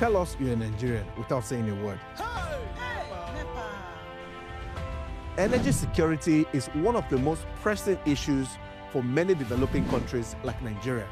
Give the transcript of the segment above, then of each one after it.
Tell us you're a Nigerian without saying a word. Energy security is one of the most pressing issues for many developing countries like Nigeria.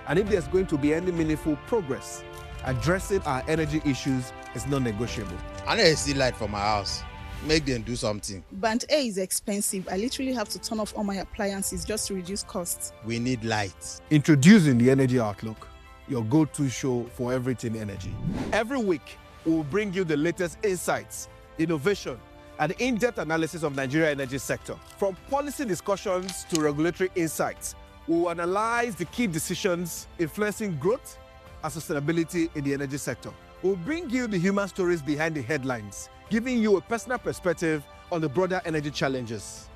And if there's going to be any meaningful progress, addressing our energy issues is non-negotiable. I need to see light for my house. Make them do something. Band A is expensive. I literally have to turn off all my appliances just to reduce costs. We need light. Introducing the Energy Outlook, your go-to show for everything energy. Every week, we will bring you the latest insights, innovation, and in-depth analysis of Nigeria energy sector. From policy discussions to regulatory insights, we will analyze the key decisions influencing growth and sustainability in the energy sector. We'll bring you the human stories behind the headlines, giving you a personal perspective on the broader energy challenges.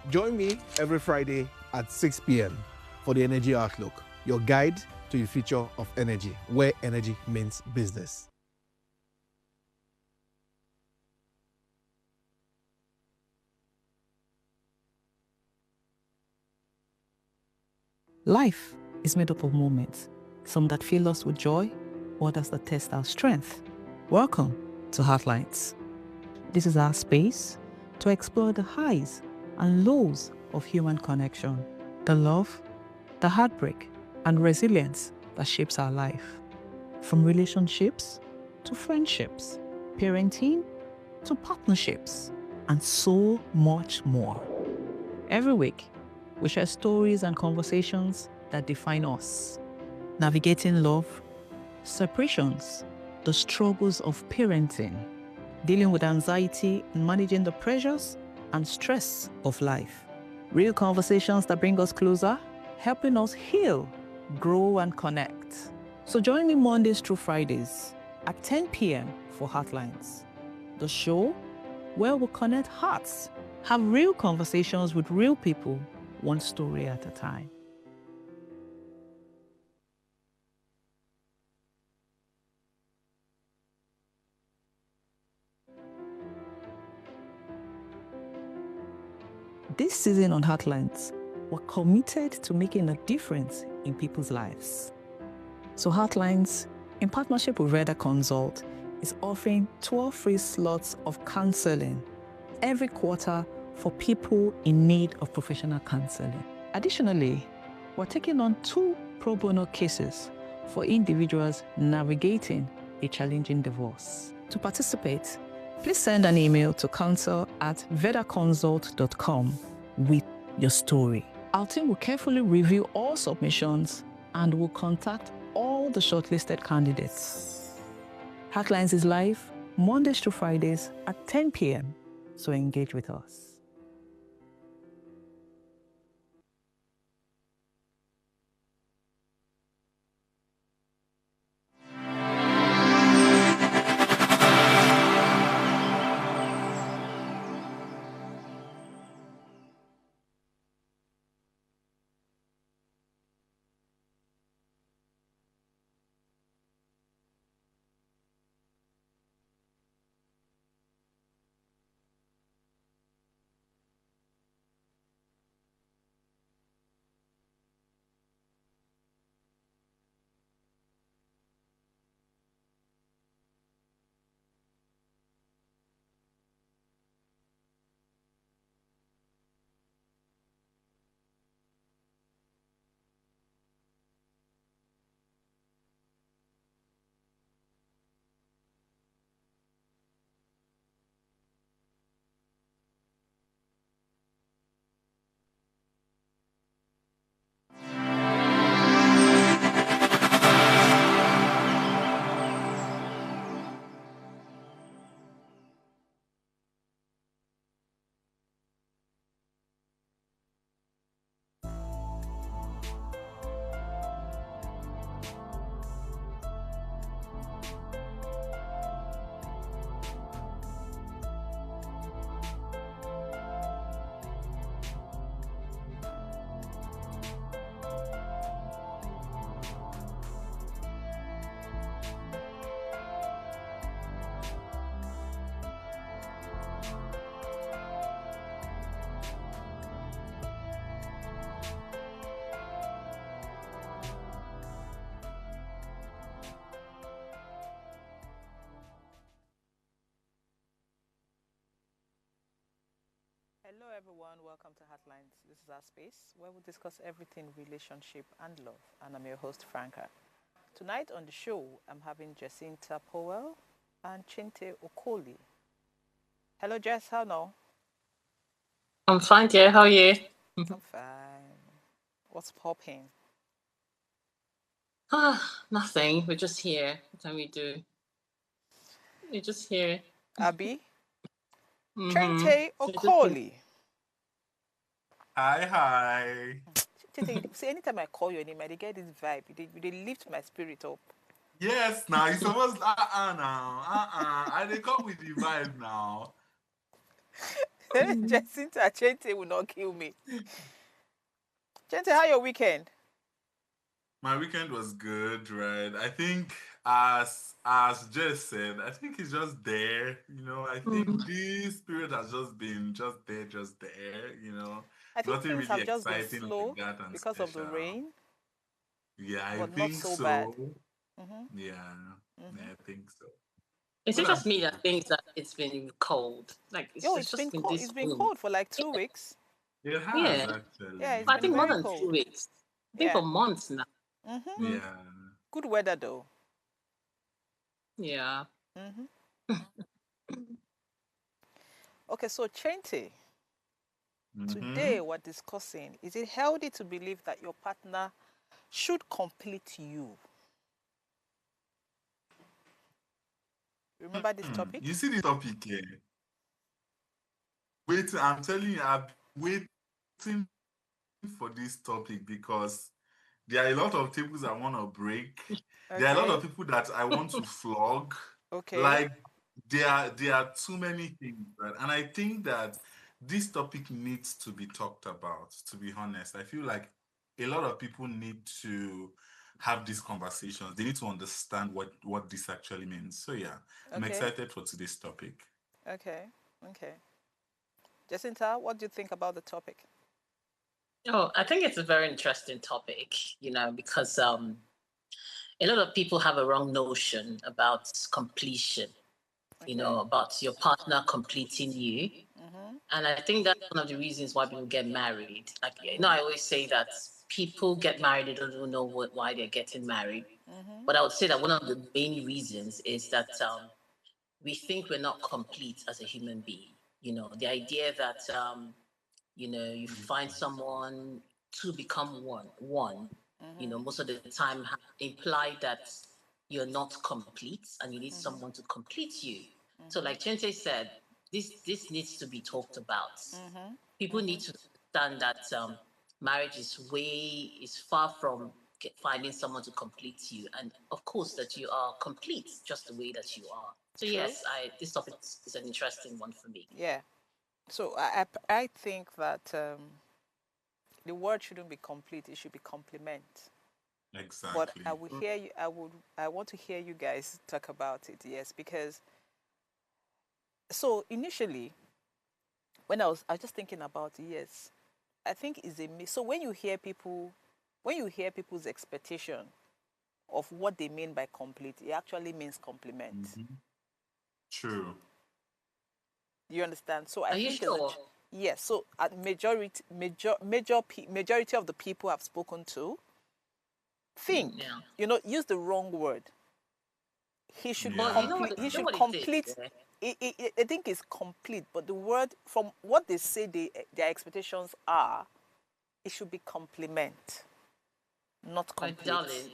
Join me every Friday at 6 p.m. for the Energy Outlook, your guide to the future of energy, where energy means business. Life is made up of moments, some that fill us with joy, others that test our strength. Welcome to Heartlines. This is our space to explore the highs and lows of human connection, the love, the heartbreak, and resilience that shapes our life. From relationships to friendships, parenting to partnerships, and so much more. Every week, we share stories and conversations that define us, navigating love, separations, the struggles of parenting, dealing with anxiety and managing the pressures and stress of life. Real conversations that bring us closer, helping us heal, grow, and connect. So join me Mondays through Fridays at 10 p.m. for Heartlines, the show where we connect hearts, have real conversations with real people, one story at a time. This season on Heartlines, we're committed to making a difference in people's lives. So Heartlines, in partnership with Veda Consult, is offering 12 free slots of counseling every quarter for people in need of professional counseling. Additionally, we're taking on 2 pro bono cases for individuals navigating a challenging divorce. To participate, please send an email to counsel@vedaconsult.com with your story. Our team will carefully review all submissions and will contact all the shortlisted candidates. Heartlines is live Mondays to Fridays at 10 p.m., so engage with us. everyone. Welcome to Heartlines. This is our space where we discuss everything relationship and love. And I'm your host, Franca. Tonight on the show, I'm having Jacinta Powell and Chinte Okoli. Hello, Jess. How now? I'm fine, dear. How are you? I'm fine. What's popping? Nothing. We're just here. What can we do? We're just here. Abby? Mm-hmm. Chinte Okoli. Hi. Chinte, see, anytime I call your name, I get this vibe. They lift my spirit up. Yes, now it's almost I they come with the vibe now. Jacinta Chinte will not kill me. Chinte, how your weekend? My weekend was good, right? I think as Jess said, I think it's just there. I think this period has just been just there. I think Nothing things really have just been exciting slow like that and because of the special. rain, Yeah, I but not think so so. bad. Yeah, I think so. Is it What just am- me that thinks that it's been cold? Like Yo, it's it's just been been cold. this It's been wind. cold for like 2 weeks. It has Yeah. actually. Yeah, it's I been think more very than cold. 2 weeks. I think Yeah. for months now. Yeah. Good weather though. Yeah. Okay, so Chente, today we're discussing, is it healthy to believe that your partner should complete you? Remember this topic? You see the topic here. Wait, I'm telling you, I'm waiting for this topic because there are a lot of tables I want to break. Okay. There are a lot of people that I want to flog. Okay. Like there are too many things, right? And I think that this topic needs to be talked about, to be honest. I feel like a lot of people need to have these conversations. They need to understand what this actually means. So yeah, I'm Okay. excited for today's topic. Okay. Jacinta, what do you think about the topic? Oh, I think it's a very interesting topic, because a lot of people have a wrong notion about completion, about your partner completing you. And I think that's one of the reasons why people get married. Like, I always say that people get married, they don't even know why they're getting married. But I would say that one of the main reasons is that we think we're not complete as a human being. The idea that, you find someone to become one, most of the time imply that you're not complete and you need someone to complete you. So like Chente said, this needs to be talked about. People need to understand that marriage is far from finding someone to complete you, and of course that you are complete just the way that you are. So True. yes, this topic is an interesting one for me. Yeah. So I think that the word shouldn't be complete; it should be complement. Exactly. But I will hear you. I want to hear you guys talk about it. Yes, because so initially, when I was just thinking about it, yes, I think it's a so when you hear people's expectation of what they mean by complete, it actually means complement. True. You understand? So Are you sure? Yes. So majority of the people I've spoken to think, use the wrong word. He should complete. He should complete. I think it's complete, but the word from what they say their expectations are, it should be complement, not complete. My darling,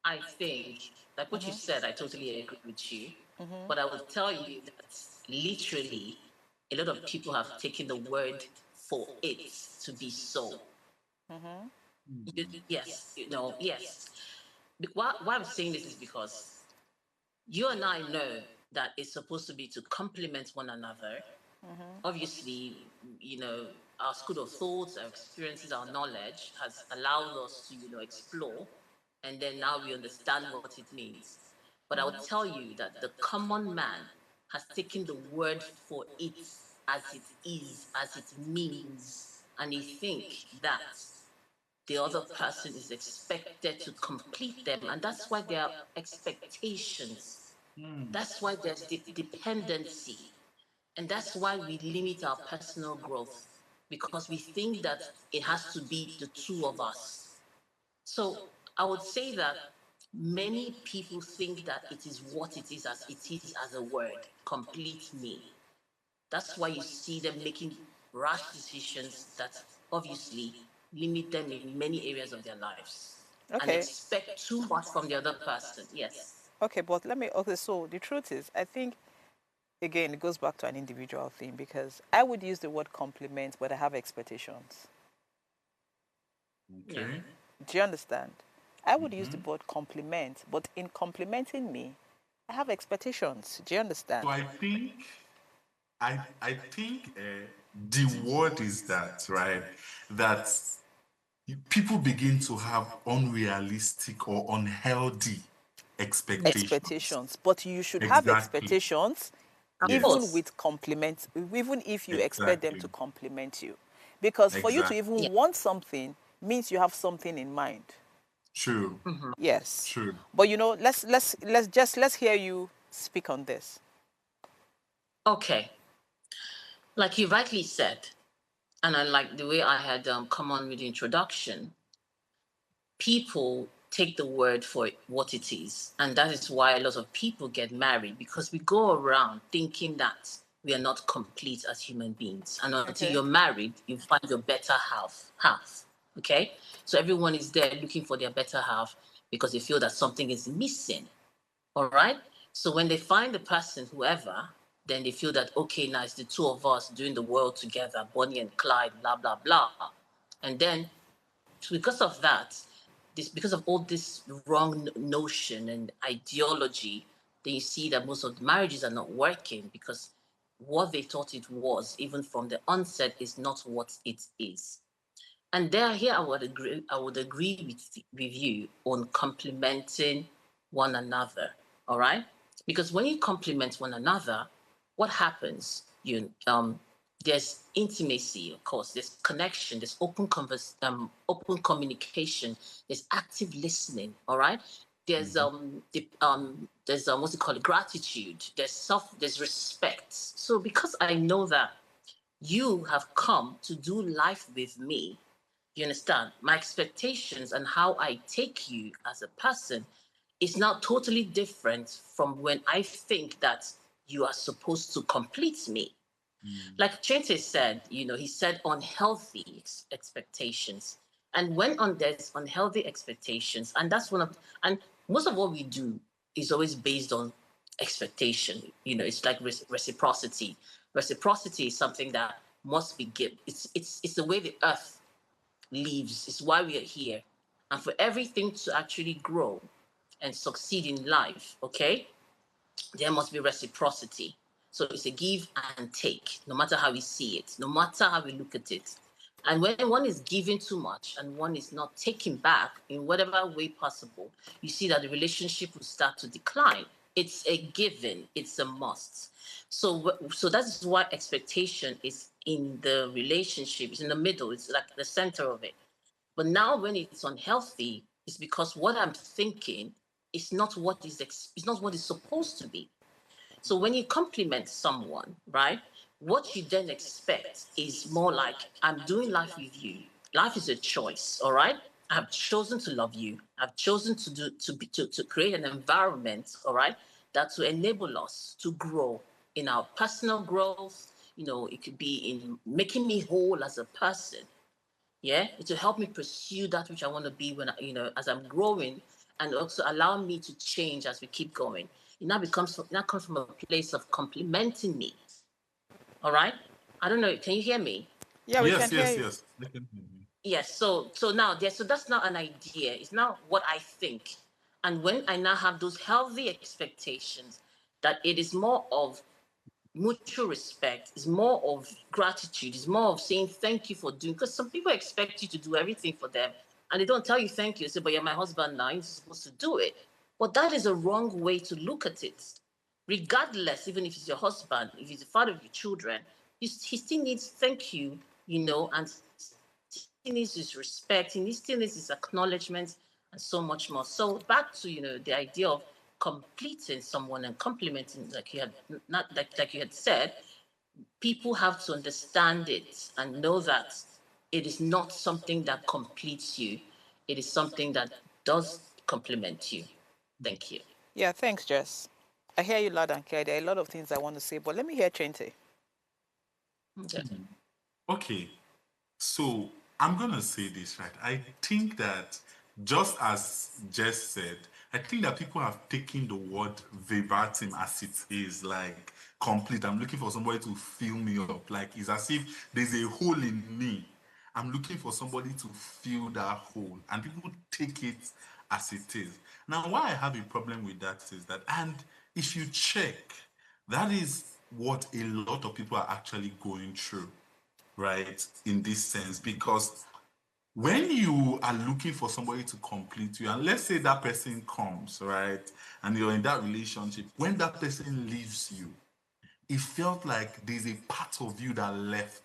I think, like what you said, I totally agree with you. But I will tell you that literally, a lot of people have taken the word for it to be so. Yes. Why I'm saying this is because you and I know that it's supposed to be to complement one another. Obviously, our school of thoughts, our experiences, our knowledge has allowed us to, explore, and then now we understand what it means. But I would tell you that the common man has taken the word for it as it is, as it means, and he think that the other person is expected to complete them, and that's why there are expectations. That's why there's dependency. And that's why we limit our personal growth. because we think that it has to be the two of us. So I would say that many people think that it is what it is as a word, complete me. That's why you see them making rash decisions that obviously limit them in many areas of their lives and Okay. expect too much from the other person. Yes. Okay, but so the truth is, I think, again, it goes back to an individual thing because I would use the word compliment, but I have expectations. Yeah. Okay. Do you understand? I would use the word compliment, but in complimenting me, I have expectations. Do you understand? So I think the word is that, right? That people begin to have unrealistic or unhealthy expectations. Expectations, but you should have Exactly. expectations Of Yes. even course. with compliments, even if you expect them Exactly. to compliment you. Because for you to Exactly. even Yeah. want something means you have something in mind. True. Yes. True. But let's hear you speak on this. Okay. Like you rightly said, and I like the way I had come on with the introduction, people take the word for what it is. And that is why a lot of people get married, because we go around thinking that we are not complete as human beings. And until Okay. you're married, you find your better half. Okay? So everyone is there looking for their better half because they feel that something is missing. All right? So when they find the person, whoever, then they feel that, okay, now it's the two of us doing the world together, Bonnie and Clyde, blah, blah, blah. And then because of that, because of all this wrong notion and ideology, then you see that most of the marriages are not working because what they thought it was, even from the onset, is not what it is. And there, here I would agree with you on complementing one another. All right, because when you complement one another, what happens? There's intimacy, of course. There's connection. There's open communication. There's active listening. All right. There's what's it called? Gratitude. There's respect. So because I know that you have come to do life with me, you understand? My expectations and how I take you as a person is now totally different from when I think that you are supposed to complete me. Like Chente said, he said unhealthy expectations. And when there's unhealthy expectations, and and most of what we do is always based on expectation. It's like reciprocity. Reciprocity is something that must be given. It's the way the earth lives. It's why we are here. And for everything to actually grow and succeed in life, okay, there must be reciprocity. So it's a give and take, no matter how we see it, no matter how we look at it. And when one is giving too much and one is not taking back in whatever way possible, you see that the relationship will start to decline. It's a given, it's a must. So that is why expectation is in the relationship, it's in the middle, it's like the center of it. But now when it's unhealthy, it's because what I'm thinking is not what is not what is supposed to be. So when you compliment someone, right, what you then expect is more like, I'm doing life with you. Life is a choice, all right? I've chosen to love you. I've chosen to create an environment, all right, that to enable us to grow in our personal growth. It could be in making me whole as a person. Yeah, it will help me pursue that which I want to be as I'm growing, and also allow me to change as we keep going. It now comes from a place of complimenting me. All right. I don't know. Can you hear me? Yeah, we can Yes, hear yes, you. yes. I can hear you. Yes. So that's not an idea. It's now what I think. And when I now have those healthy expectations, that it is more of mutual respect, is more of gratitude, is more of saying thank you for doing, because some people expect you to do everything for them and they don't tell you thank you. They say, but you're my husband now, you're supposed to do it. But that is a wrong way to look at it. Regardless, even if it's your husband, if he's the father of your children, he still needs thank you, and he needs his respect, still needs his acknowledgement, and so much more. So back to the idea of completing someone and complimenting, like you had not like you had said, people have to understand it and know that it is not something that completes you. It is something that does complement you. Thank you. Yeah, thanks, Jess. I hear you loud and clear. There are a lot of things I want to say, but let me hear Chente. Okay. Okay, so I'm gonna say this, right? I think that just as Jess said, I think that people have taken the word verbatim as it is, like complete. I'm looking for somebody to fill me up. Like it's as if there's a hole in me. I'm looking for somebody to fill that hole. And people take it as it is. Now, why I have a problem with that is that, and if you check, that is what a lot of people are actually going through, right? In this sense, because when you are looking for somebody to complete you, and let's say that person comes, right, and you're in that relationship, when that person leaves you, it felt like there's a part of you that left.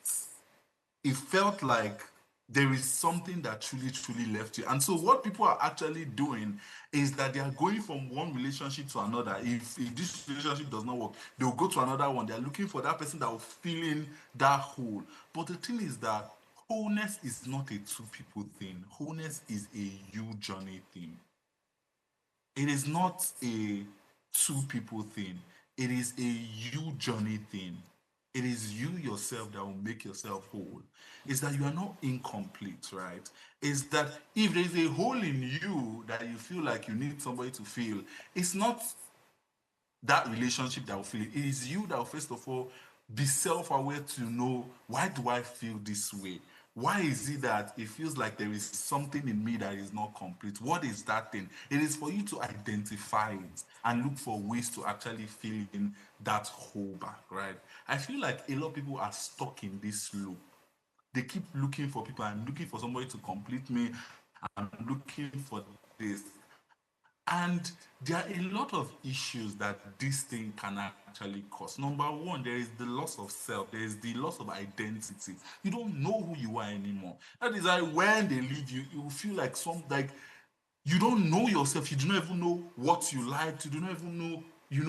It felt like there is something that truly left you. And so what people are actually doing is that they are going from one relationship to another. If this relationship does not work, they'll go to another one. They're looking for that person that will fill in that hole. But the thing is that wholeness is not a two people thing. Wholeness is a you journey thing. It is not a two people thing. It is a you journey thing. It is you yourself that will make yourself whole. Is that you are not incomplete, right? Is that if there's a hole in you that you feel like you need somebody to fill, it's not that relationship that will feel it. It is you that will first of all be self-aware to know, why do I feel this way? Why is it that it feels like there is something in me that is not complete? What is that thing? It is for you to identify it and look for ways to actually fill in that hole back, right? I feel like a lot of people are stuck in this loop. They keep looking for people. I'm looking for somebody to complete me. I'm looking for this. And there are a lot of issues that this thing can actually cause. Number one, there is the loss of self, there is the loss of identity. You don't know who you are anymore. That is why when they leave you, you feel like you don't know yourself. You do not even know what you liked. You do not even know,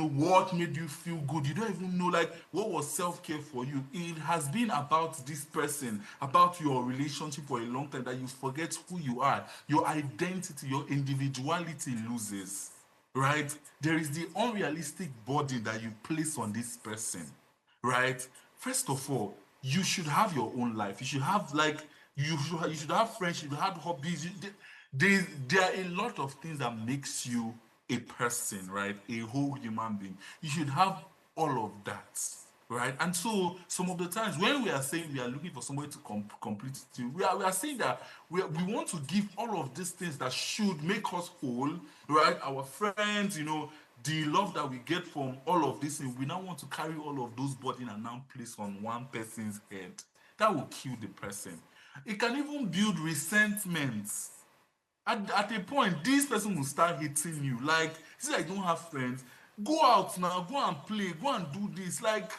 what made you feel good. You don't even know, like, what was self-care for you. It has been about this person, about your relationship for a long time, that you forget who you are. Your identity, your individuality loses, right? There is the unrealistic burden that you place on this person, right? First of all, you should have your own life. You should have, like, you should have friends. You should have hobbies. There are a lot of things that makes you a person, right? A whole human being. You should have all of that, right? And so some of the times when we are saying we are looking for somebody to complete it, we are saying that we want to give all of these things that should make us whole, right? Our friends, the love that we get from all of this, and we now want to carry all of those burden and now place on one person's head. That will kill the person. It can even build resentment. At a point, this person will start hating you. Like, see, I don't have friends. Go out now, go and play, go and do this. Like,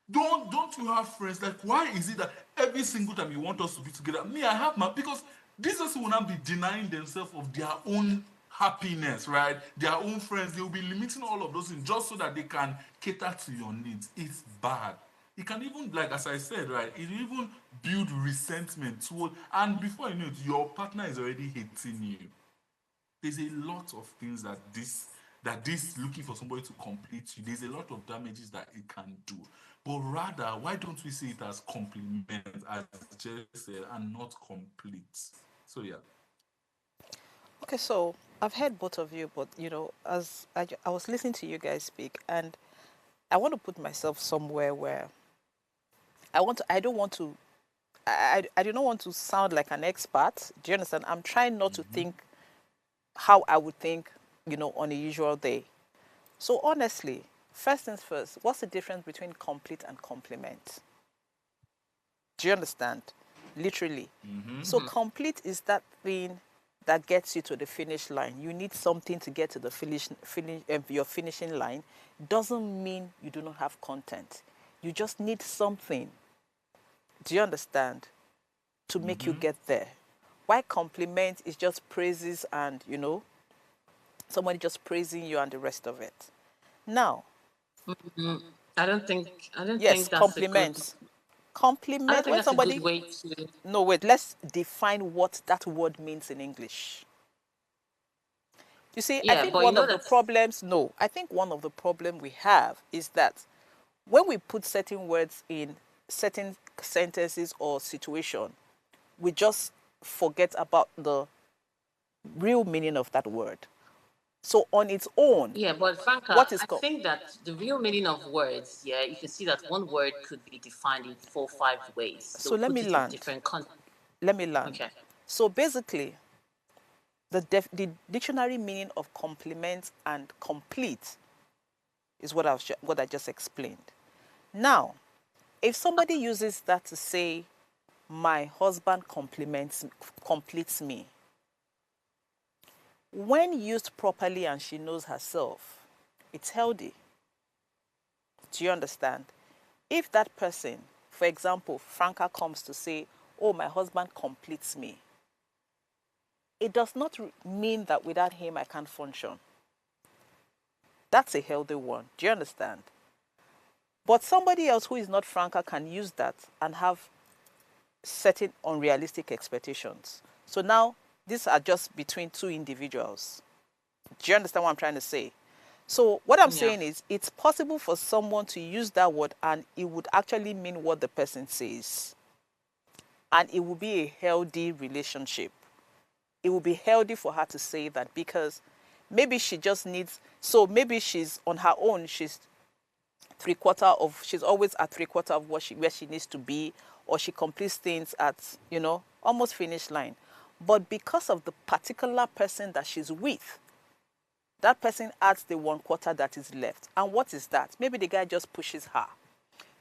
don't you have friends? Like, why is it that every single time you want us to be together, me, I have my, because this person will not be denying themselves of their own happiness, right? Their own friends, they will be limiting all of those things just so that they can cater to your needs. It's bad. It can even, like as I said, right, it will even build resentment toward, and before you know it, your partner is already hating you. There's a lot of things that this looking for somebody to complete you, there's a lot of damages that it can do. But rather, why don't we see it as compliment, as Jess said, and not complete? So yeah. Okay, so I've heard both of you, but as I was listening to you guys speak, and I want to put myself somewhere where I don't want to, I do not want to sound like an expert. Do you understand? I'm trying not to think how I would think, on a usual day. So honestly, first things first, what's the difference between complete and complement? Do you understand? Literally. So complete is that thing that gets you to the finish line. You need something to get to the your finishing line. Doesn't mean you do not have content. You just need something. Do you understand? To make you get there. Why compliment is just praises and, somebody just praising you and the rest of it. Now, I don't Yes, think that's a good. compliment. I don't Compliment, think when that's a good somebody, way to. no, wait, let's define what that word means in English. You see, I Yeah, think but you one know of the that's. problems, no, I think one of the problem we have is that when we put certain words in certain sentences or situation, we just forget about the real meaning of that word. So on its own, Yeah, but Franca, what is I called, think that the real meaning of words, yeah, you can see that one word could be defined in 4 or 5 ways. They'll so let put me it in land. different con. Let me land. Okay. So basically, the dictionary meaning of complement and complete is what I just explained. Now, if somebody uses that to say, my husband completes me, when used properly and she knows herself, it's healthy. Do you understand? If that person, for example, Franca comes to say, oh, my husband completes me, it does not mean that without him I can't function. That's a healthy one. Do you understand? But somebody else who is not Franca can use that and have certain unrealistic expectations. So now these are just between two individuals. Do you understand what I'm trying to say? So what I'm Yeah. saying is it's possible for someone to use that word and it would actually mean what the person says. And it will be a healthy relationship. It will be healthy for her to say that because maybe she just needs, so maybe she's on her own, she's she's always at 3/4 of where she needs to be, or she completes things at, almost finish line. But because of the particular person that she's with, that person adds the 1/4 that is left. And what is that? Maybe the guy just pushes her.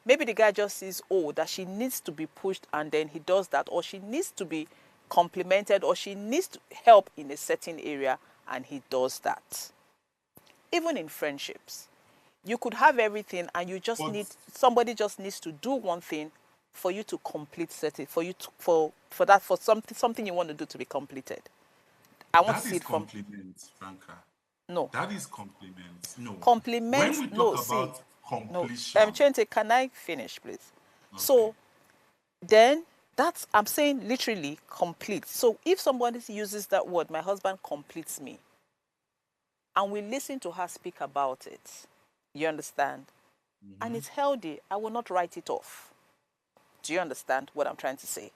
Maybe the guy just sees, oh, that she needs to be pushed and then he does that, or she needs to be complimented, or she needs to help in a certain area and he does that. Even in friendships, you could have everything and you just But need, somebody just needs to do one thing for you to complete certain, for you to, for that, for something you want to do to be completed. I want to that see is it from, compliment, Franca. no. That is compliment. No. When Compliments, we talk no, see, about no. completion, Chente, can I finish, please? okay. So then that's, I'm saying literally complete. So if somebody uses that word, my husband completes me, and we listen to her speak about it, you understand? And it's healthy, I will not write it off. Do you understand what I'm trying to say?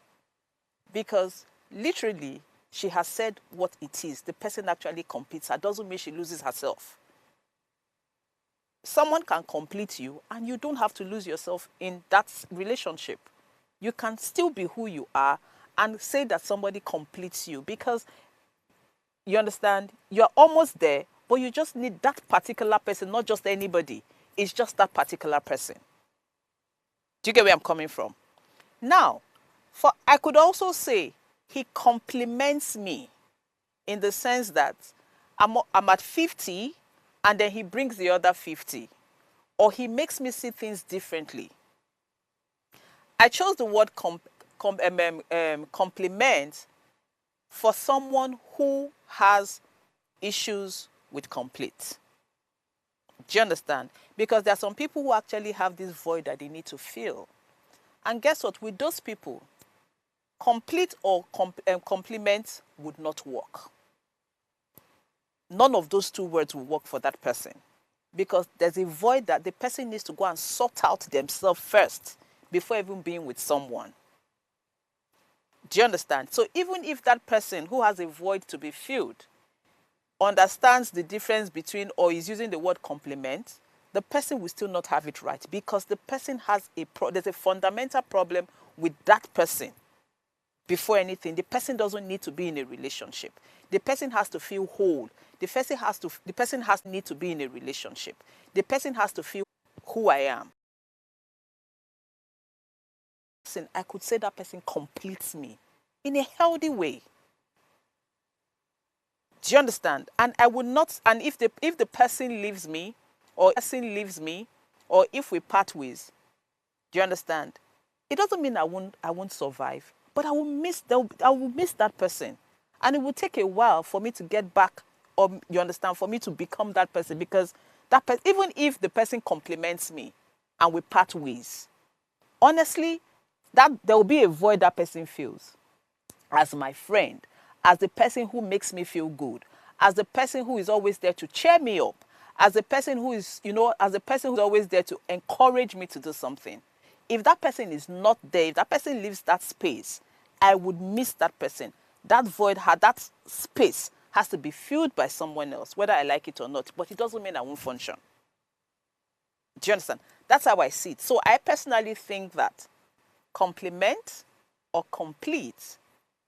Because literally, she has said what it is. The person actually completes her. Doesn't mean she loses herself. Someone can complete you and you don't have to lose yourself in that relationship. You can still be who you are and say that somebody completes you because you understand, you're almost there, but you just need that particular person, not just anybody. It's just that particular person. Do you get where I'm coming from? Now, for I could also say he compliments me in the sense that I'm at 50 and then he brings the other 50, or he makes me see things differently. I chose the word compliment for someone who has issues with complete. Do you understand? Because there are some people who actually have this void that they need to fill. And guess what? With those people, complete or compliment would not work. None of those two words will work for that person. Because there's a void that the person needs to go and sort out themselves first before even being with someone. Do you understand? So even if that person who has a void to be filled understands the difference between or is using the word compliment, the person will still not have it right because the person has there's a fundamental problem with that person. Before anything, the person doesn't need to be in a relationship. The person has to feel whole. The person has need to be in a relationship. The person has to feel who I am. I could say that person completes me in a healthy way. Do you understand? And I would not, and if the person leaves me, or or if we part ways, do you understand? It doesn't mean I won't survive, but I will miss that person. And it will take a while for me to get back, you understand, for me to become that person, because even if the person compliments me, and we part ways, honestly, that there will be a void that person feels. As my friend, as the person who makes me feel good, as the person who is always there to cheer me up, as the person who is, as the person who's always there to encourage me to do something. If that person is not there, if that person leaves that space, I would miss that person. That void, that space has to be filled by someone else, whether I like it or not. But it doesn't mean I won't function. Do you understand? That's how I see it. So I personally think that complement or complete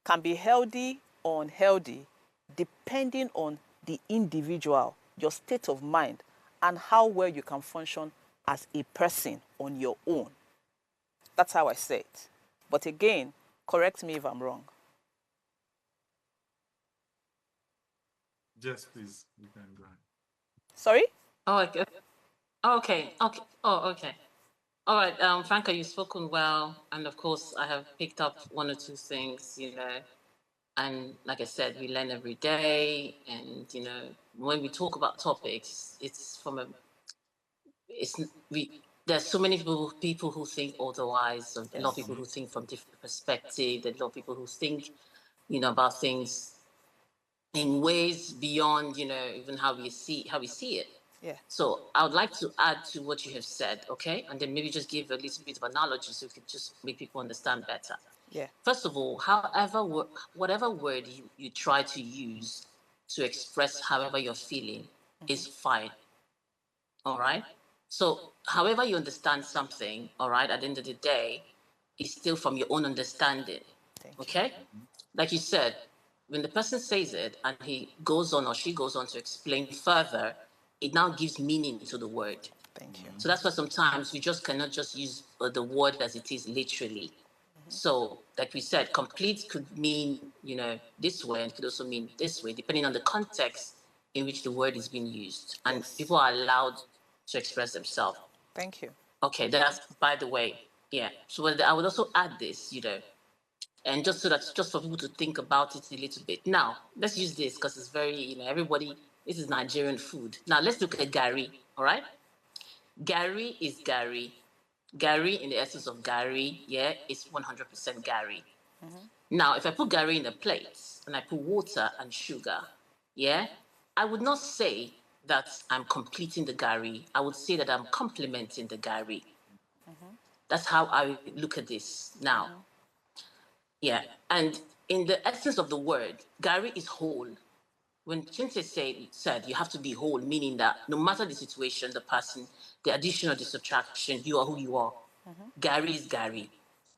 can be healthy or unhealthy depending on the individual, your state of mind, and how well you can function as a person on your own. That's how I say it. But again, correct me if I'm wrong. Yes, please. You can go ahead. Sorry? Oh, okay. Okay. Okay. Oh, okay. All right. Franca, you've spoken well. And of course, I have picked up one or two things, and like I said, we learn every day. And, when we talk about topics, there's so many people who think otherwise. A lot of people who think from different perspectives. There's a lot of people who think, about things in ways beyond, even how we see it. Yeah. So I would like to add to what you have said, okay? And then maybe just give a little bit of analogy so we could just make people understand better. Yeah. First of all, whatever word you try to use to express however you're feeling is fine. All right? So however you understand something, all right, at the end of the day, is still from your own understanding. Okay? Like you said, when the person says it and he goes on or she goes on to explain further, it now gives meaning to the word. Thank you. So that's why sometimes we just cannot just use the word as it is literally. So, like we said, complete could mean, this way, and could also mean this way, depending on the context in which the word is being used. And people are allowed to express themselves. Thank you. Okay, that's by the way. Yeah. So I would also add this, and just for people to think about it a little bit. Now, let's use this because it's very, everybody, this is Nigerian food. Now, let's look at Gary, all right? Gary is Gary. Gary, in the essence of Gary, yeah, is 100% Gary. Now, if I put Gary in a plate and I put water and sugar, yeah, I would not say that I'm completing the Gary. I would say that I'm complementing the Gary. That's how I look at this now. Yeah, and in the essence of the word, Gary is whole. When Chinse said you have to be whole, meaning that no matter the situation, the person, the addition or the subtraction, you are who you are. Gary is Gary.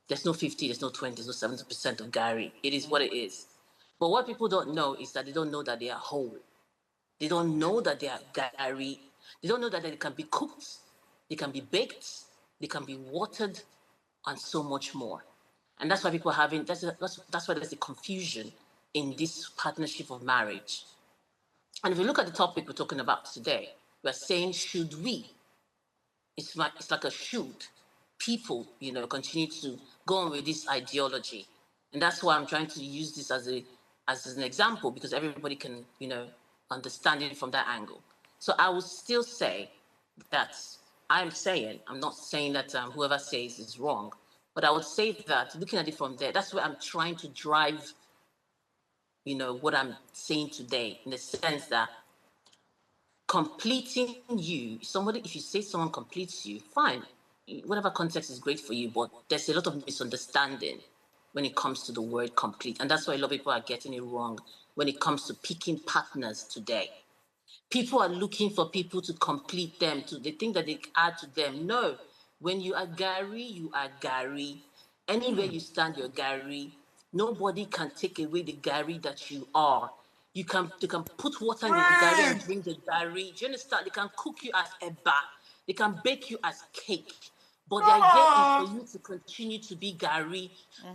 There's no 50, there's no 20, there's no 70% of Gary. It is what it is. But what people don't know is that they don't know that they are whole. They don't know that they are Gary. They don't know that they can be cooked, they can be baked, they can be watered, and so much more. And that's why people are having, that's why there's a confusion in this partnership of marriage. And if you look at the topic we're talking about today, we're saying, should we? It's like a should. People, continue to go on with this ideology. And that's why I'm trying to use this as an example, because everybody can, understand it from that angle. So I would still say that I'm not saying that whoever says is wrong, but I would say that looking at it from there, that's where I'm trying to drive, what I'm saying today, in the sense that completing you, if you say someone completes you, fine. Whatever context is great for you, but there's a lot of misunderstanding when it comes to the word complete. And that's why a lot of people are getting it wrong when it comes to picking partners today. People are looking for people to complete them, they think that they add to them. No, when you are Gary, you are Gary. Anywhere you stand, you're Gary. Nobody can take away the Gary that you are. They can put water in the Gary and drink the Gary. Do you understand? They can cook you as eba. They can bake you as cake. But the idea is for you to continue to be Gary,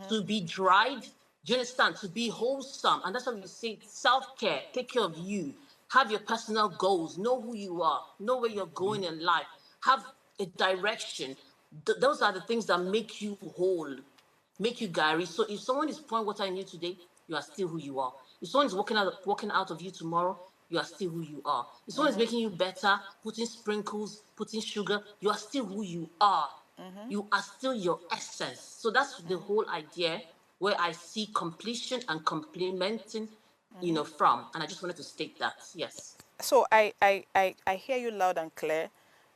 to be dried. Do you understand? To be wholesome. And that's why we say self-care. Take care of you. Have your personal goals. Know who you are. Know where you're going in life. Have a direction. Those are the things that make you whole, make you Gary. So if someone is pouring water in you today, you are still who you are. If someone is walking out of you tomorrow, you are still who you are. If someone is making you better, putting sprinkles, putting sugar, you are still who you are. You are still your essence. So that's the whole idea where I see completion and complementing, from. And I just wanted to state that. Yes. So I hear you loud and clear.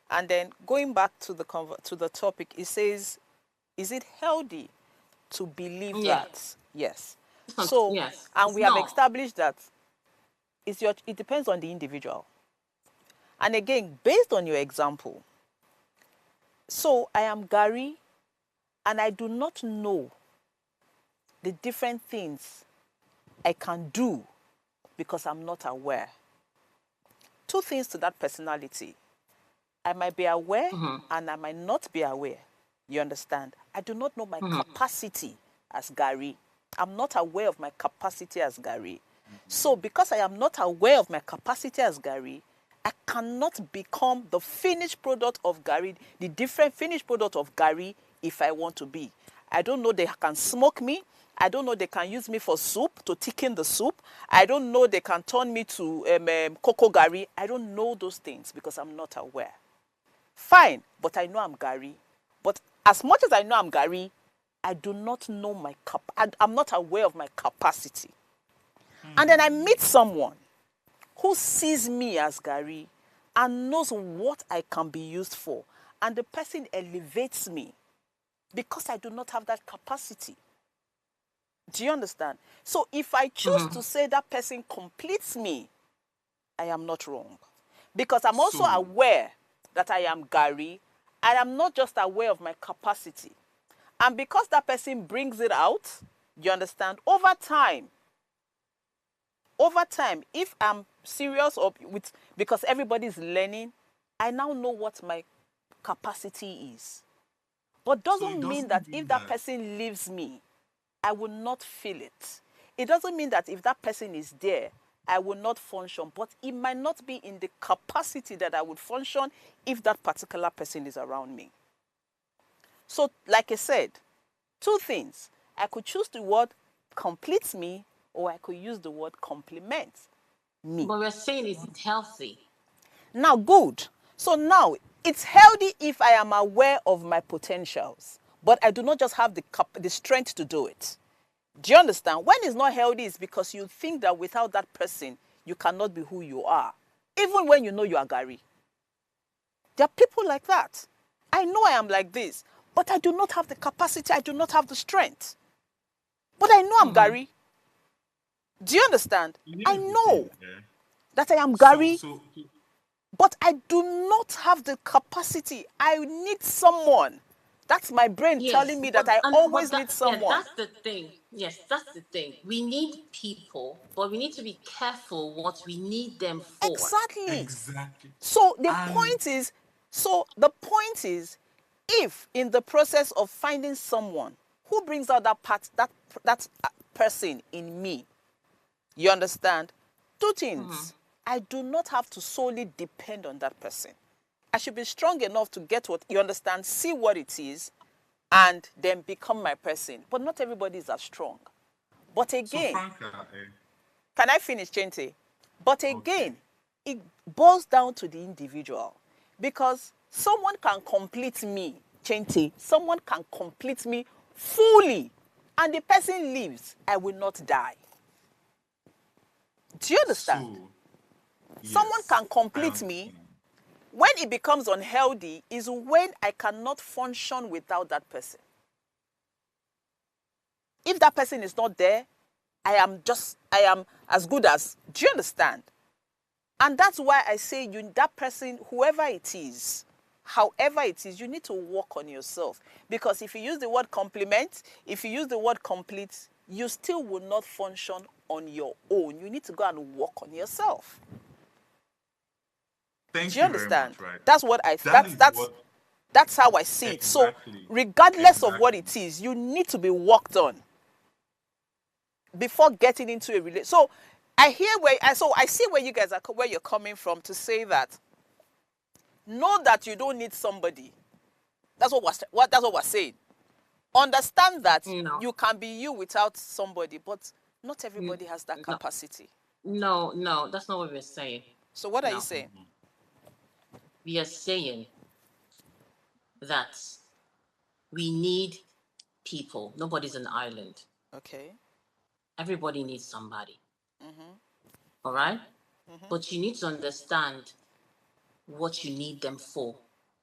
And then going back to the topic, it says, is it healthy to believe Yeah. that? Yes. So, Yes. and It's we have not. established that it depends on the individual. And again, based on your example, so I am Gary, and I do not know the different things I can do because I'm not aware. Two things to that personality. I might be aware and I might not be aware. You understand? I do not know my capacity as Gary. I'm not aware of my capacity as Gary. So because I am not aware of my capacity as Gary, I cannot become the finished product of Gary, the different finished product of Gary if I want to be. I don't know they can smoke me. I don't know they can use me for soup, to thicken the soup. I don't know they can turn me to cocoa Gary. I don't know those things because I'm not aware. Fine, but I know I'm Gary. But as much as I know I'm Gary, I do not know my I'm not aware of my capacity. And then I meet someone who sees me as Gary and knows what I can be used for. And the person elevates me because I do not have that capacity. Do you understand? So if I choose to say that person completes me, I am not wrong. Because I'm also aware that I am Gary, and I'm not just aware of my capacity. And because that person brings it out, you understand, over time, if I'm serious because everybody's learning, I now know what my capacity is. But doesn't mean that if that person leaves me, I will not feel it. It doesn't mean that if that person is there, I will not function. But it might not be in the capacity that I would function if that particular person is around me. So, like I said, two things. I could choose the word completes me, or I could use the word complements me. But we're saying, is it healthy? Now, good. So now, it's healthy if I am aware of my potentials, but I do not just have the strength to do it. Do you understand? When it's not healthy, it's because you think that without that person, you cannot be who you are, even when you know you are Gary. There are people like that. I know I am like this, but I do not have the capacity, I do not have the strength. But I know I'm Gary. Do you understand? I know that I am Gary, but I do not have the capacity. I need someone. That's my brain telling me that I always need someone. Yeah, that's the thing. Yes, that's the thing. We need people, but we need to be careful what we need them for. Exactly. So the point is, if in the process of finding someone who brings out that person in me, you understand? Two things. I do not have to solely depend on that person. I should be strong enough to get what you understand, see what it is, and then become my person. But not everybody is as strong. But again, can I finish, Chente? But again, it boils down to the individual. Because someone can complete me, Chente, someone can complete me fully, and the person leaves, I will not die. Do you understand? Someone can complete me. When it becomes unhealthy is when I cannot function without that person. If that person is not there, I am as good as, do you understand? And that's why I say that person, whoever it is, however it is, you need to work on yourself. Because if you use the word compliment, if you use the word complete, you still will not function on your own. You need to go and work on yourself. Do you understand? Very much, right? That's what that's how I see it. So regardless of what it is, you need to be worked on before getting into a relationship. So I see where you guys are, where you're coming from, to say that know that you don't need somebody. That's what we're saying. Understand that you can be you without somebody, but not everybody has that capacity. No, that's not what we're saying. So what are you No. saying? We are saying that we need people. Nobody's an island. Okay. Everybody needs somebody. Mm-hmm. All right? Mm-hmm. But you need to understand what you need them for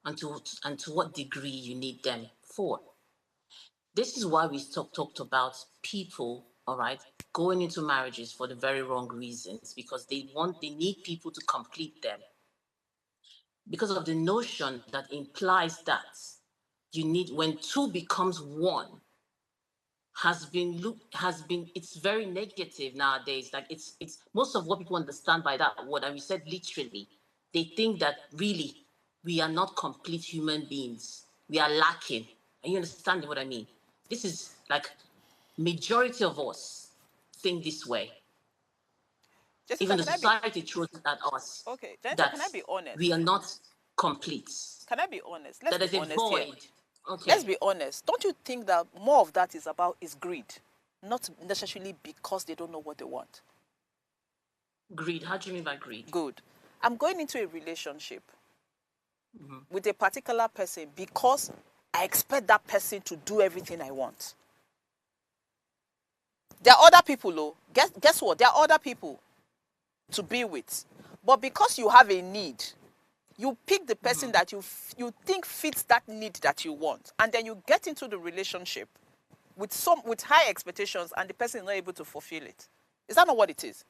and to what degree you need them for. This is why we talked about people, all right, going into marriages for the very wrong reasons, because they need people to complete them. Because of the notion that implies that you need, when two becomes one, has been it's very negative nowadays. Like it's most of what people understand by that word, and we said literally, they think that really we are not complete human beings. We are lacking. And you understand what I mean? This is like majority of us think this way. Jessica, Even the can I be society throws it at us okay? Jessica, that can I be honest? we are not complete. Can I be honest? Let's That be there's a honest here. void. Okay. Let's be honest. Don't you think that more of that is greed? Not necessarily because they don't know what they want. Greed. How do you mean by greed? Good. I'm going into a relationship Mm-hmm. with a particular person because I expect that person to do everything I want. There are other people, though. Guess what? There are other people to be with. But because you have a need, you pick the person that you think fits that need that you want. And then you get into the relationship with high expectations and the person is not able to fulfill it. Is that not what it is?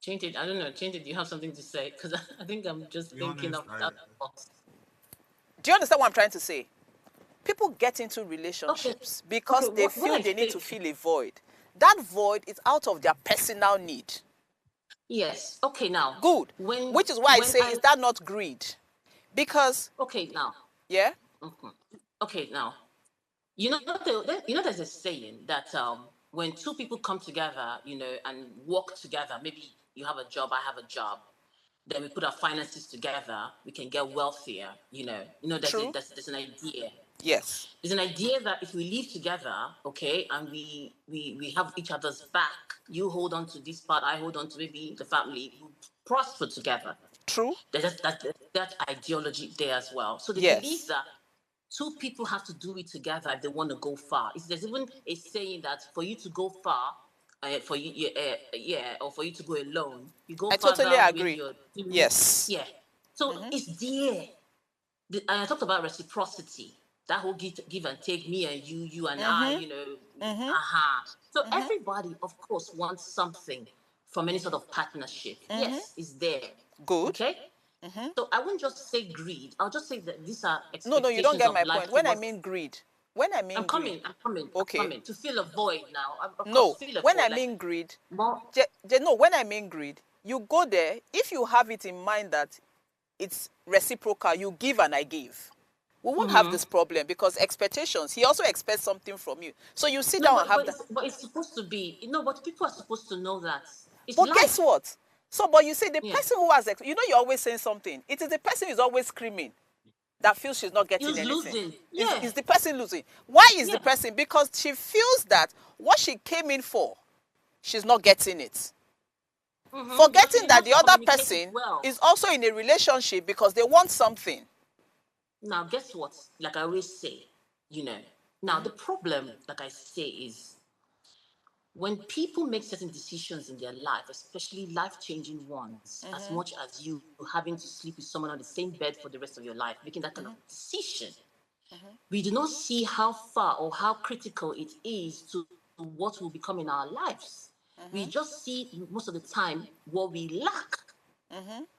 Change it. I don't know. Change it. Do you have something to say? Because I think I'm just thinking of that box. Do you understand what I'm trying to say? People get into relationships because they feel they need to fill a void. That void is out of their personal need. Yes. Okay, now. Good. Which is why I say, is that not greed? Because... Okay, now. Yeah? Mm-hmm. Okay, now. You know, there's a saying that when two people come together, and work together, maybe you have a job, I have a job, then we put our finances together, we can get wealthier. There's an idea. Yes. There's an idea that if we live together, okay, and we have each other's back, you hold on to this part, I hold on to maybe the family, we prosper together. True. There's that ideology there as well. So they believe that two people have to do it together if they want to go far. There's even a saying that for you to go far, or for you to go alone, you go further. I totally agree. Yes. Yeah. So it's there. And I talked about reciprocity. That whole give and take, me and you and I, So everybody, of course, wants something from any sort of partnership. Yes, it's there. Good. Okay? So I wouldn't just say greed. I'll just say that these are expectations. No, you don't get my point. When I mean greed. I'm coming. Okay. I'm coming. To fill a void now. When I mean greed, when I mean greed, you go there, if you have it in mind that it's reciprocal, you give and I give. We won't have this problem because expectations, he also expects something from you. So you sit down and have that. But it's supposed to be, but people are supposed to know that. But guess what? So, but you see, the person who has, you're always saying something. It is the person who's always screaming that feels she's not getting anything. Losing. Is the person losing? Why is the person? Because she feels that what she came in for, she's not getting it. Forgetting that the other person is also in a relationship because they want something. Now, guess what? Like I always say, now the problem, like I say, is when people make certain decisions in their life, especially life-changing ones, as much as you having to sleep with someone on the same bed for the rest of your life, making that kind of decision, we do not see how far or how critical it is to what will become in our lives. We just see most of the time what we lack.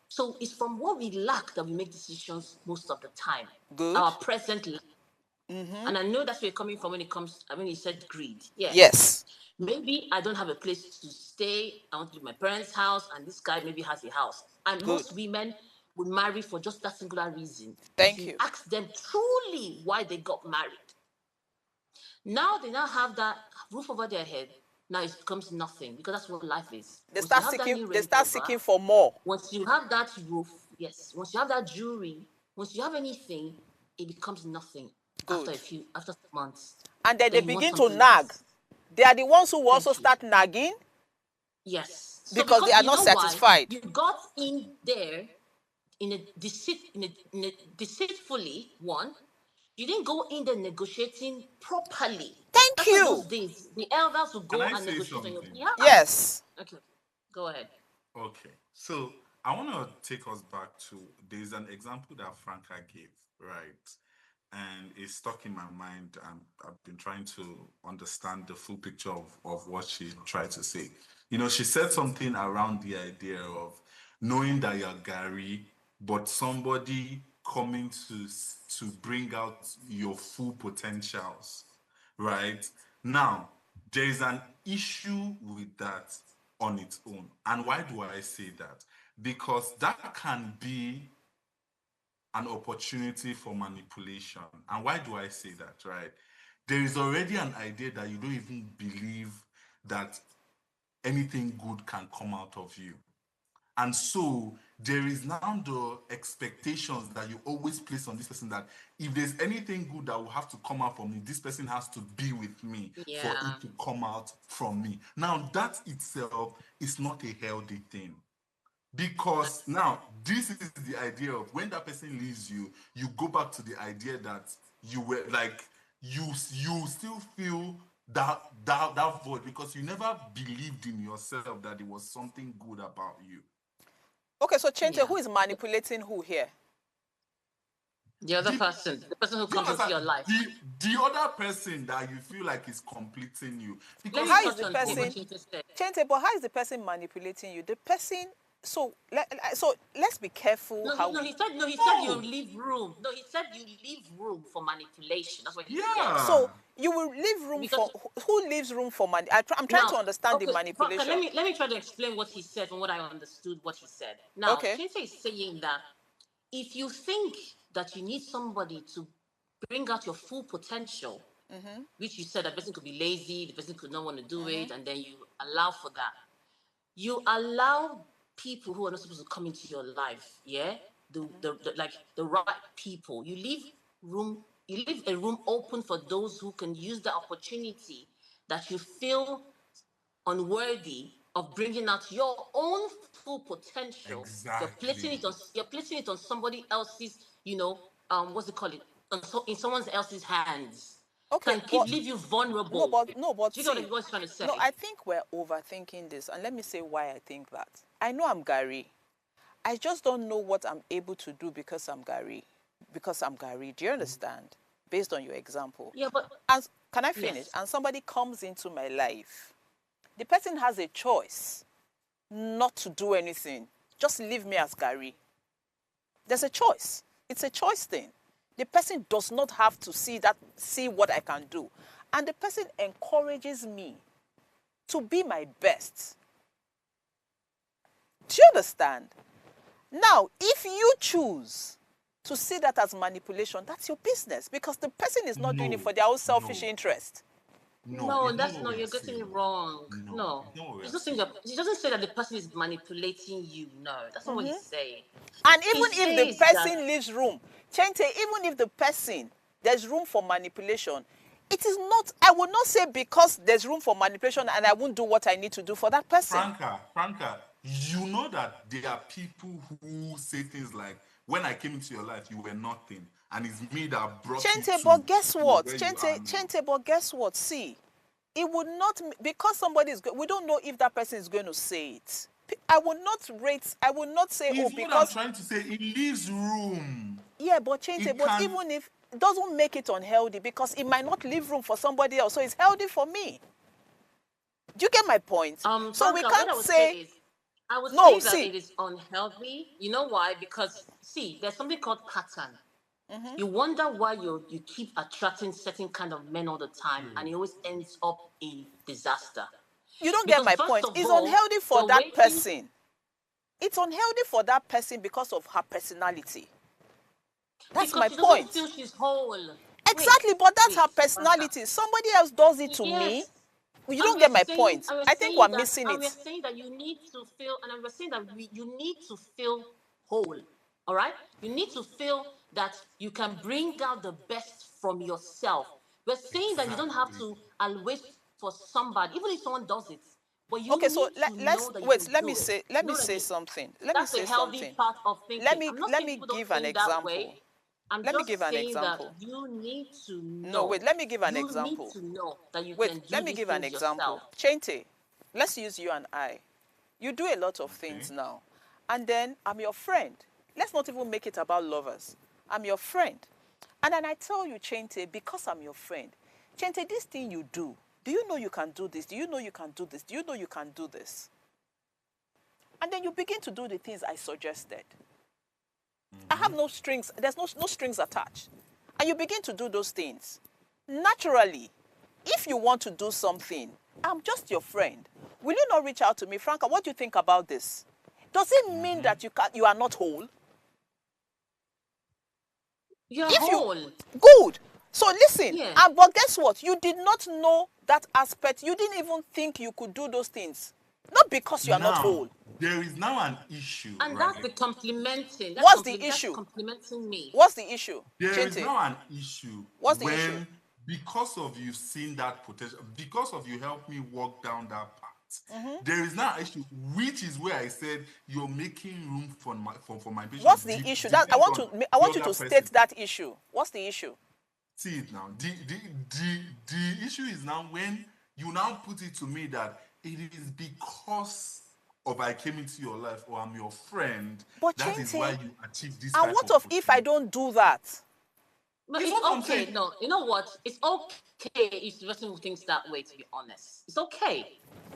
So it's from what we lack that we make decisions most of the time. Good. Our present life. And I know that's where you're coming from when you said greed. Yes. Maybe I don't have a place to stay. I want to live in my parents' house, and this guy maybe has a house. And most women would marry for just that singular reason. Thank you. Ask them truly why they got married. Now they have that roof over their head. Now it becomes nothing because that's what life is. They start seeking for more. Once you have that roof, once you have that jewelry, once you have anything, it becomes nothing. Good. After some months. And then they begin to nag. they are the ones who will also you. start nagging. Yes. So Because they are you not know why? satisfied. You got in there in a deceitfully one. You didn't go in there negotiating properly. Thank That's why you. those days the elders will go Can I and say negotiate on your something? behalf. Yes. Okay, go ahead. Okay, so I want to take us back to there's an example that Franca gave, right? And it's stuck in my mind, and I've been trying to understand the full picture of what she tried to say. You know, she said something around the idea of knowing that you're Gary, but somebody coming to bring out your full potentials, right? Now, there is an issue with that on its own. And why do I say that? Because that can be an opportunity for manipulation. And why do I say that, right? There is already an idea that you don't even believe that anything good can come out of you. And so there is now the expectations that you always place on this person, that if there's anything good that will have to come out from me, this person has to be with me for Yeah. it to come out from me. Now, that itself is not a healthy thing. Because now this is the idea of when that person leaves you, you go back to the idea that you were like you still feel that void because you never believed in yourself that there was something good about you. Okay, so Chente, Yeah. who is manipulating who here? The other person, the person who Do you comes into your understand? life. The other person that you feel like is completing you. Let Because me How is touch the on what person, Chintu said. Chente, but how is the person manipulating you? The person, so let's be careful how we. He said you leave room. No, he said you leave room for manipulation. That's what he said. So you will leave room Because for who leaves room for money? I'm trying now, to understand the okay, manipulation. let me try to explain what he said and what I understood what he said. Now, Okay. Chintu is saying that if you think that you need somebody to bring out your full potential, which you said that person could be lazy, the person could not want to do it, and then you allow for that. You allow people who are not supposed to come into your life, yeah? The right people. You leave a room open for those who can use the opportunity that you feel unworthy of bringing out your own full potential. Exactly. You're placing it on somebody else's, what's it called? In someone else's hands. Okay, Can but leave you vulnerable. but Do you get see, what I was trying to say? no, I think we're overthinking this, and let me say why I think that. I know I'm Gary. I just don't know what I'm able to do because I'm Gary. Because I'm Gary. Do you understand? Based on your example. Yeah, but And can I finish? yes. And somebody comes into my life. The person has a choice not to do anything. Just leave me as Gary. There's a choice. It's a choice thing. The person does not have to see what I can do. And the person encourages me to be my best. Do you understand? Now, if you choose to see that as manipulation, that's your business, because the person is not doing it for their own selfish interest. No, it's that's not no, what you're we're getting it saying. wrong. No. It's not what we're It's not saying. saying he doesn't say that the person is manipulating you. No, that's not what he's saying. And He even if the says person that leaves room, Chente, even if the person, there's room for manipulation, it is not, I would not say because there's room for manipulation and I won't do what I need to do for that person. Franca, you know that there are people who say things like, when I came into your life, you were nothing. And it's me that brought Chente, you to but guess what? where you are now. Chente, but guess what? See, it would not, because somebody is, we don't know if that person is going to say it. I will not say, It's what I'm because, trying to say. It leaves room. yeah, but Chente, It but can. even if, it doesn't make it unhealthy, because it might not leave room for somebody else, so it's healthy for me. Do you get my point? So we Franca, what can't I would say, say is, I would no, say that see, it is unhealthy. You know why? Because see, there's something called pattern. You wonder why you keep attracting certain kind of men all the time, and it always ends up in disaster. you don't get Because my first point. of It's all, unhealthy for you're that waiting. person. It's unhealthy for that person because of her personality. That's Because my she doesn't point. feel she's whole. Exactly, but that's her Franca. personality. Somebody else does it to me. Yes. You don't get my point. And we're I think we're saying that, missing and we're it. saying that you need to feel, and we're saying that you need to feel whole. All right, you need to feel that you can bring out the best from yourself. We're saying that you don't have Exactly. to always for somebody, even if someone does it. But you Okay, so need to let's know that you wait. can Let do me it. say. You know what I mean? Something. Let me That's a say healthy something. part of thinking. I'm not Let saying me people don't give an think that way. example. I'm Let me give just an saying that example. you need to No, know. wait. Let me give an You need example. to know that you Wait. can do Let me these give an things yourself. example. Chente, let's use you and I. You do a lot of things now, and then I'm your friend. Let's not even make it about lovers. I'm your friend, and then I tell you, Chente, because I'm your friend, Chente, this thing you do you know you can do this? Do you know you can do this? Do you know you can do this? And then you begin to do the things I suggested. I have no strings, there's no strings attached. And you begin to do those things. Naturally, if you want to do something, I'm just your friend. Will you not reach out to me, Franca? What do you think about this? Does it mean that you are not whole? You're If you whole. good. So listen, Yeah. but guess what? You did not know that aspect. You didn't even think you could do those things. Not because you are not whole. There is now an issue, And right? that's the complimenting. What's the That's issue? complimenting me. What's the issue? There is Chente? now an issue What's the when, issue? because of you seeing that potential, because of you help me walk down that path, there is now an issue, which is where I said you're making room for my patient. What's the issue? That I want you to state that issue. What's the issue? See it now. The issue is now when you now put it to me that it is because of I came into your life or I'm your friend, But that is Chente, why you achieve this and type what of of if I don't do that? But It's it's what I'm okay. saying. No, you know what? It's okay if the person thinks that way, to be honest. It's okay.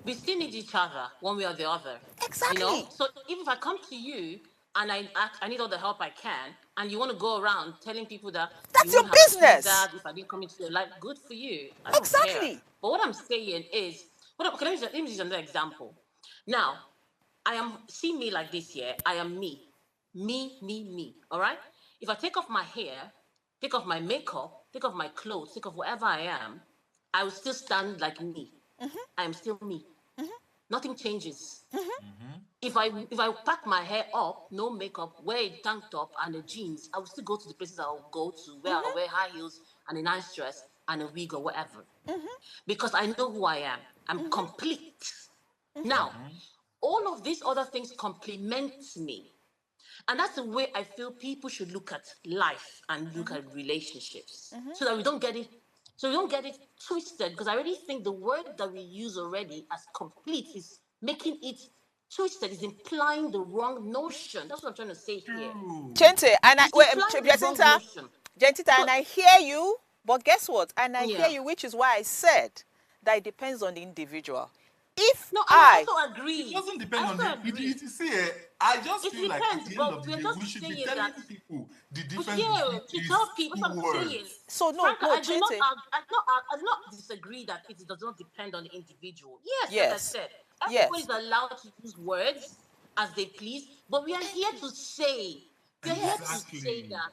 We still need each other one way or the other. Exactly. You know? So even if I come to you and I need all the help I can, and you want to go around telling people that That's you your wouldn't have achieved business. that if I didn't come into your life, good for you. I don't care. Exactly. But what I'm saying is, okay, let me use another example. Now, see me like this here. I am me. Me. All right? If I take off my hair, take off my makeup, take off my clothes, take off whatever I am, I will still stand like me. I am still me. Nothing changes. If I pack my hair up, no makeup, wear a tank top and a jeans, I will still go to the places I'll go to where I'll wear high heels and a nice dress and a wig or whatever. Because I know who I am. I'm complete. Now, all of these other things complement me. And that's the way I feel people should look at life and look at relationships. So that we don't get it twisted. Because I already think the word that we use already as complete is making it twisted, is implying the wrong notion. That's what I'm trying to say here. Chente, and It's implying the wrong notion. Gentita, So, and I hear you, but guess what? And I hear yeah. you, which is why I said that it depends on the individual. If No, and I I also agree. It doesn't depend I on also the. agree. See, I just It feel like at depends, the end but of the we're day, we just should be saying telling that. people the But difference yeah, between to these tell people, two that's what I'm saying. words. so Franca, I do not, Chente, I do not disagree that it does not depend on the individual. Yes, as I yes, said, yes, everybody's allowed to use words as they please, but we are here to say, Exactly. that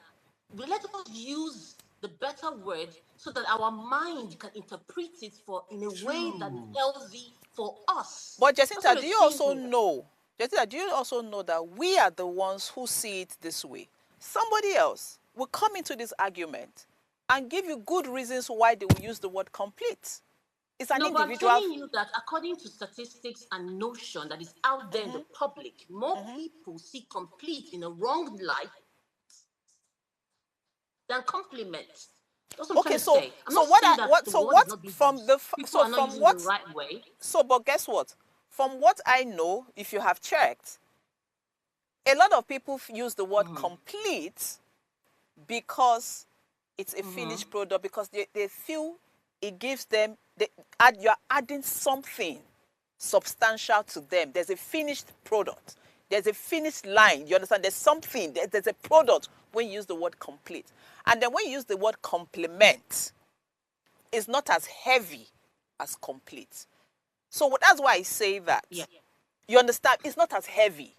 let us use the better word so that our mind can interpret it in a way that is True. healthy for us. But That's what Jacinta, we're do you saying also here. know? Jacinta, do you also know that we are the ones who see it this way? Somebody else will come into this argument and give you good reasons why they will use the word complete. It's an No, but I'm individual. telling you that according to statistics and notion that is out there in the public, more people see complete in a wrong light than compliment. That's what I'm trying to say. I'm not saying that the word is not being used. People are not using it the right way. So, but guess what? From what I know, if you have checked, a lot of people use the word complete because it's a finished product, because they feel it gives them, you're adding something substantial to them. There's a finished product. There's a finished line. You understand? There's something. There's a product when you use the word complete. And then when you use the word complement, it's not as heavy as complete. So that's why I say that. Yeah. You understand? It's not as heavy.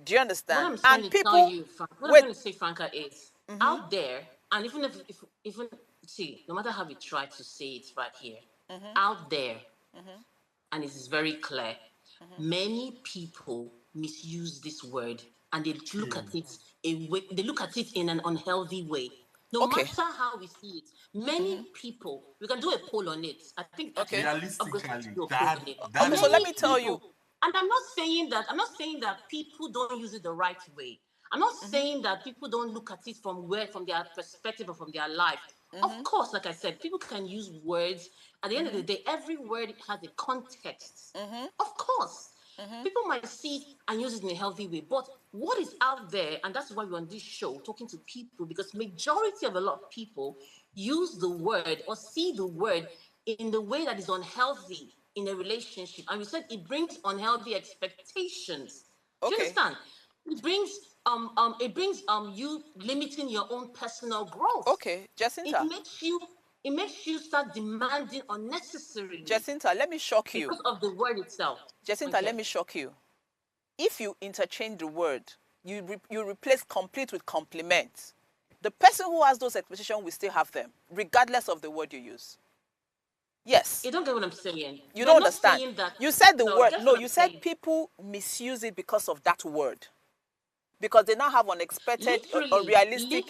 Do you understand? What I'm trying to tell you, what I'm trying to say, Franca, is out there, and even if see, no matter how we try to say it right here, out there, and it is very clear, many people misuse this word and they look at it they look at it in an unhealthy way. No Okay. matter how we see it, many people, we can do a poll on it. I think Okay. Realistically, do a poll that, on it. that Okay, is so let Many me tell you. people, and I'm not saying that people don't use it the right way. I'm not saying that people don't look at it from their perspective or from their life. Of course, like I said, people can use words. At the end of the day, every word has a context. Of course. People might see it and use it in a healthy way, but what is out there, and that's why we're on this show talking to people, because majority of a lot of people use the word or see the word in the way that is unhealthy in a relationship, and we said it brings unhealthy expectations. Do you Okay. understand? It brings you limiting your own personal growth. Okay, Jacinta. It makes you start demanding unnecessarily Jacinta, let me shock you. because of the word itself. Jacinta, Okay. let me shock you. If you interchange the word, you replace complete with compliment, the person who has those expectations will still have them, regardless of the word you use. Yes. You don't get what I'm saying. You don't understand. You said the word. No, you said people misuse it because of that word. Because they now have unexpected or realistic.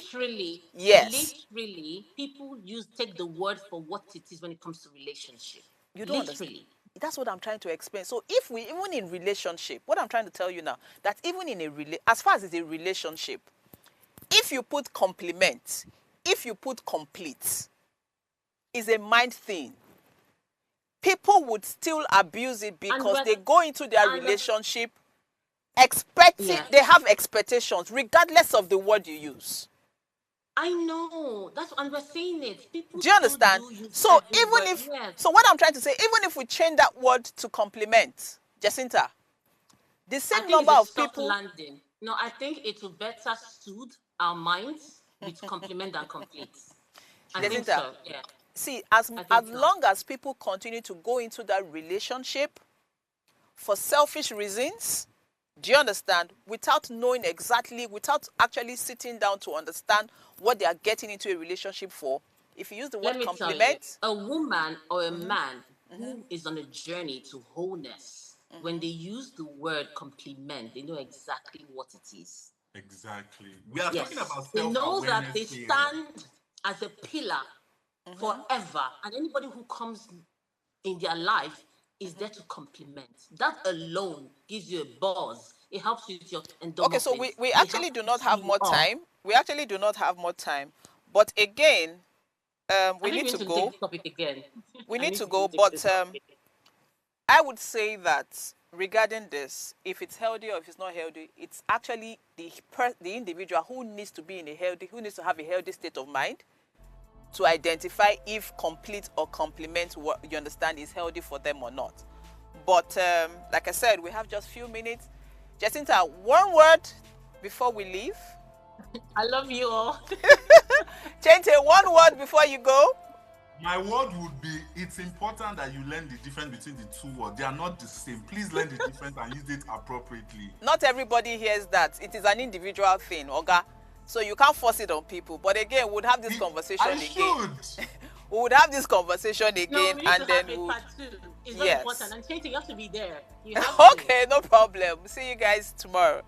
Yes. Literally, people take the word for what it is when it comes to relationship. You don't understand. That's what I'm trying to explain. So if we, even in relationship, what I'm trying to tell you now, that even in as far as it's a relationship, if you put compliment, if you put complete, is a mind thing. People would still abuse it because they go into their relationship expecting, they have expectations regardless of the word you use. I know. And we're saying it. People do you understand? So even if, so what I'm trying to say, even if we change that word to compliment, Jacinta, the same number of people. Landing. No, I think it will better soothe our minds with compliment and complete. I think so. Yeah. See, as long as people continue to go into that relationship for selfish reasons, do you understand? Without knowing exactly, without actually sitting down to understand what they are getting into a relationship for. If you use the word compliment, a woman or a man who is on a journey to wholeness, when they use the word compliment, they know exactly what it is. Exactly. We are talking about self-awareness. They know that they stand as a pillar forever, and anybody who comes in their life is there to compliment. That alone gives you a buzz. It helps you with your endorphins. Okay, so we actually do not have more time. We actually do not have more time. But again, we need to go. Take the topic again. We need to go, but I would say that regarding this, if it's healthy or if it's not healthy, it's actually the individual who needs to be who needs to have a healthy state of mind to identify if complete or complement what you understand is healthy for them or not. But like I said, we have just a few minutes. Jacinta, one word before we leave. I love you all. Chente, one word before you go. My word would be, it's important that you learn the difference between the two words. They are not the same. Please learn the difference and use it appropriately. Not everybody hears that. It is an individual thing, Oga. So you can't force it on people. But again, we'll have this conversation again. We would have this conversation again, and then it's very important. And Chente, you have to be there. You have okay, no problem. See you guys tomorrow.